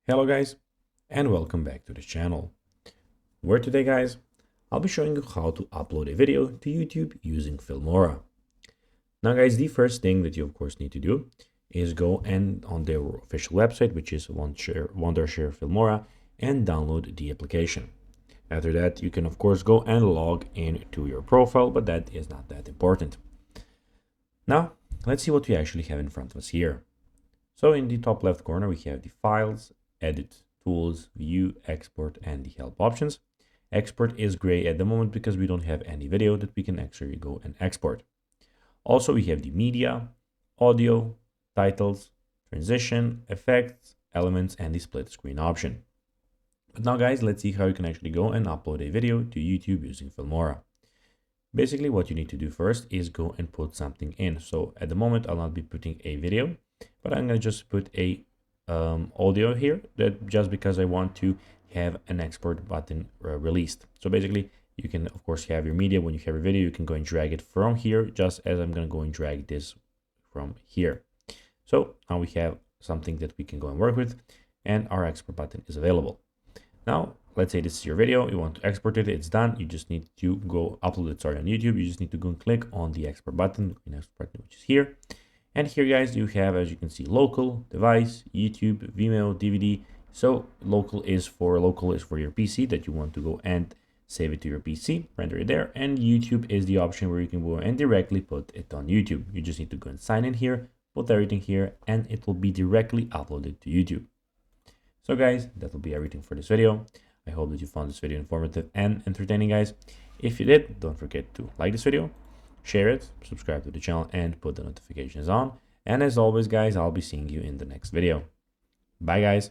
Hello guys, and welcome back to the channel, where today guys, I'll be showing you how to upload a video to YouTube using Filmora. Now guys, the first thing that you of course need to do is go and on their official website, which is Wondershare Filmora, and download the application. After that, you can of course go and log in to your profile, but that is not that important. Now, let's see what we actually have in front of us here. So in the top left corner, we have the files, edit, tools, view, export, and the help options. Export is gray at the moment because we don't have any video that we can actually go and export. Also, we have the media, audio, titles, transition, effects, elements, and the split screen option. But now guys, let's see how you can actually go and upload a video to YouTube using Filmora. Basically, what you need to do first is go and put something in. So at the moment, I'll not be putting a video, but I'm going to just put a audio here, that just because I want to have an export button released. So basically, you can of course have your media. When you have your video, you can go and drag it from here, just as I'm going to go and drag this from here. So now we have something that we can go and work with, and our export button is available. Now, let's say this is your video, you want to export it, it's done. You just need to go upload it, on YouTube. You just need to go and click on the export button, which is here. And here guys, you have, as you can see, local, device, YouTube, Vimeo, DVD. So local is for your PC that you want to go and save it to your PC, render it there. And YouTube is the option where you can go and directly put it on YouTube. You just need to go and sign in here, put everything here, and it will be directly uploaded to YouTube. So guys, that will be everything for this video. I hope that you found this video informative and entertaining, guys. If you did, don't forget to like this video, share it, subscribe to the channel, and put the notifications on. And as always, guys, I'll be seeing you in the next video. Bye, guys.